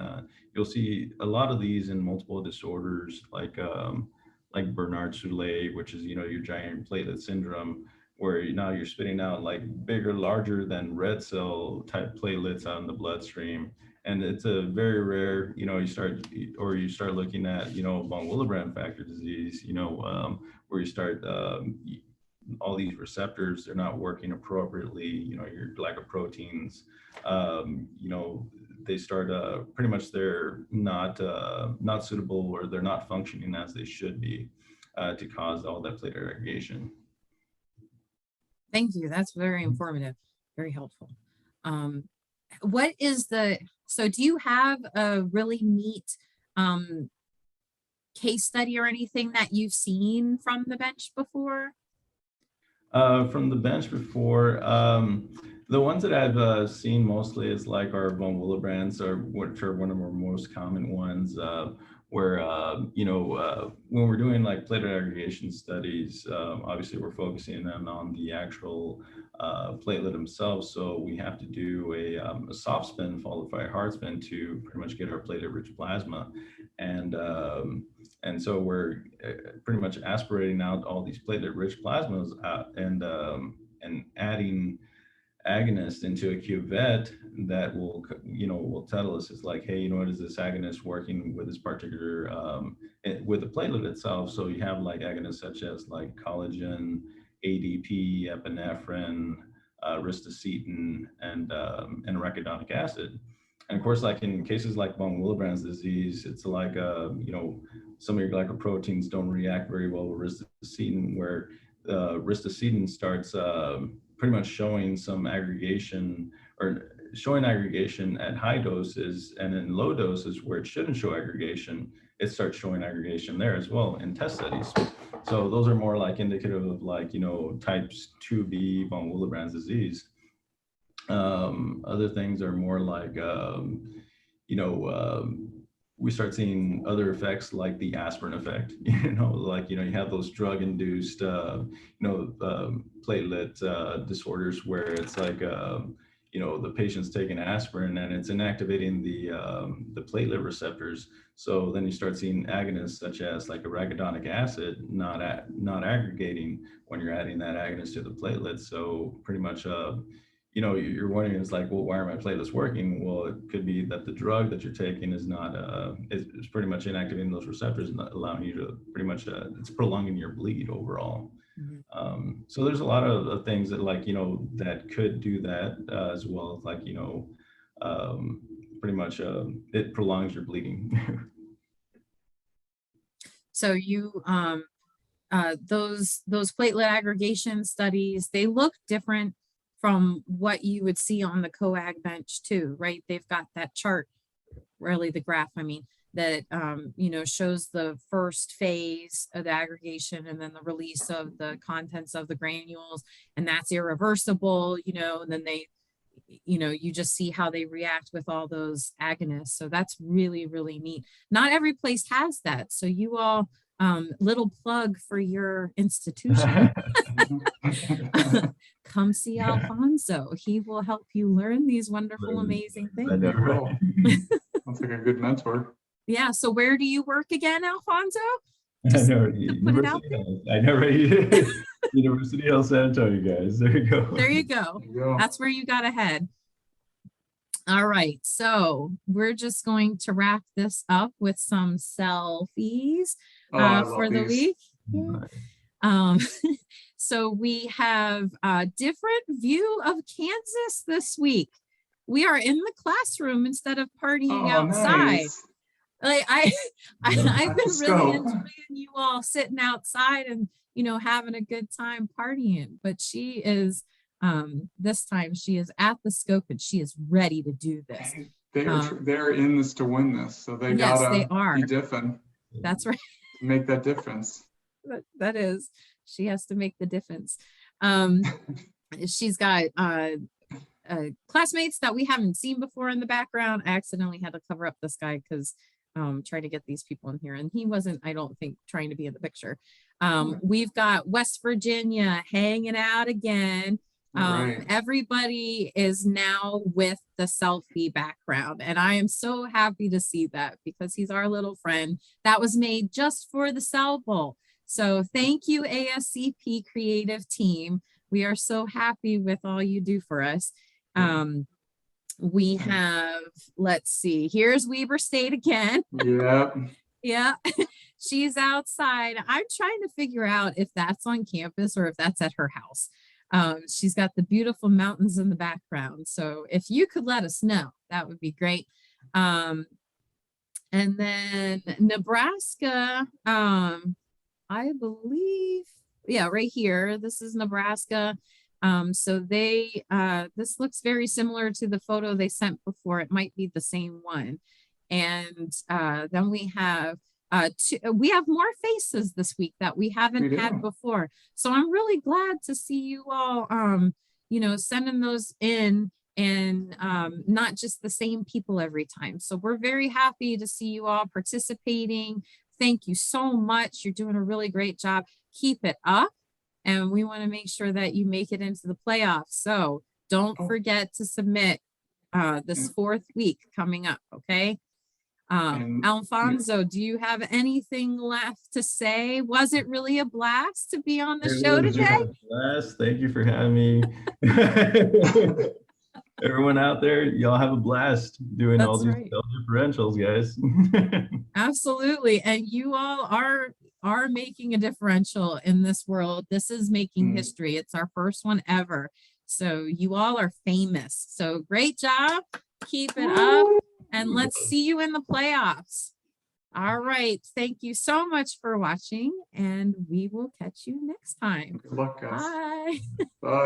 you'll see a lot of these in multiple disorders like Bernard-Soulet, which is, your giant platelet syndrome, where now you're spitting out bigger, larger than red cell type platelets out in the bloodstream. And it's a very rare, you start looking at, von Willebrand factor disease, where you start, all these receptors, they're not working appropriately, your glycoproteins, they start, pretty much they're not suitable, or they're not functioning as they should be. to cause all that platelet aggregation. Thank you. That's very informative, very helpful. What is so do you have a really neat case study or anything that you've seen from the bench before? From the bench before, the ones that I've seen mostly is like our von Willebrands, which are one of our most common ones, where, when we're doing like platelet aggregation studies, obviously we're focusing on the actual platelet themselves. So we have to do a soft spin followed by a hard spin to pretty much get our platelet-rich plasma. And so we're pretty much aspirating out all these platelet-rich plasmas and adding agonist into a cuvette that will tell us, is like, hey, is this agonist working with this particular with the platelet itself? So you have like agonists such as like collagen, ADP, epinephrine, ristocetin, and arachidonic acid. And of course, like in cases like von Willebrand's disease, it's like some of your glycoproteins don't react very well with ristocetin, where ristocetin starts pretty much showing some aggregation, or showing aggregation at high doses, and in low doses where it shouldn't show aggregation, it starts showing aggregation there as well in test studies. So those are more like indicative of like, types 2B von Willebrand's disease. Other things are more like, we start seeing other effects like the aspirin effect, you have those drug-induced, platelet disorders where it's like, the patient's taking aspirin and it's inactivating the platelet receptors. So then you start seeing agonists such as like arachidonic acid not aggregating when you're adding that agonist to the platelets. So pretty much, you're wondering, it's like, well, why are my platelets working? Well, it could be that the drug that you're taking is not, is pretty much inactivating those receptors and not allowing you to pretty much, it's prolonging your bleed overall. Mm-hmm. So there's a lot of things that that could do that as well. Like, pretty much it prolongs your bleeding. So you, those platelet aggregation studies, they look different from what you would see on the coag bench too, right? They've got that chart, really the graph, that, shows the first phase of the aggregation and then the release of the contents of the granules, and that's irreversible, and then they, you just see how they react with all those agonists. So that's really, really neat. Not every place has that. So you all, little plug for your institution. Come see Alfonso. He will help you learn these wonderful, amazing things. I know, right? Sounds like a good mentor. Yeah. So where do you work again, Alfonso? I know. I know, right? University Health San Antonio, guys. There you go. There you go. That's where you got to head. All right. So we're just going to wrap this up with some selfies for the week. So we have a different view of Kansas this week. We are in the classroom instead of partying outside. Nice. Like I've been really enjoying you all sitting outside and having a good time partying. But she is this time she is at the scope and she is ready to do this. They're in this to win this, so they gotta be different. That's right. To make that difference. That is. She has to make the difference. She's got classmates that we haven't seen before in the background. I accidentally had to cover up this guy because trying to get these people in here, and he wasn't, I don't think, trying to be in the picture. We've got West Virginia hanging out again. Right. Everybody is now with the selfie background, and I am so happy to see that because he's our little friend that was made just for the cell bowl. So thank you, ASCP creative team. We are so happy with all you do for us. We have, let's see, here's Weber State again. Yep. Yeah, she's outside. I'm trying to figure out if that's on campus or if that's at her house. She's got the beautiful mountains in the background. So if you could let us know, that would be great. And then Nebraska, I believe, yeah, right here. This is Nebraska. So they, this looks very similar to the photo they sent before. It might be the same one. And then we have we have more faces this week that we haven't We had do. before. So I'm really glad to see you all, you know, sending those in, and not just the same people every time. So we're very happy to see you all participating. Thank you so much. You're doing a really great job. Keep it up. And we want to make sure that you make it into the playoffs. So don't Oh, forget to submit this and, 4th week coming up. Okay. and Alfonso, do you have anything left to say? Was it really a blast to be on the It show was today? a blast. Thank you for having me. Everyone out there, y'all have a blast doing all That's these right. cell differentials, guys. Absolutely. And you all are making a differential in this world. This is making Mm. history. It's our first one ever. So you all are famous. So great job. Keep it up. And let's see you in the playoffs. All right. Thank you so much for watching, and we will catch you next time. Good luck, guys. Bye. Bye.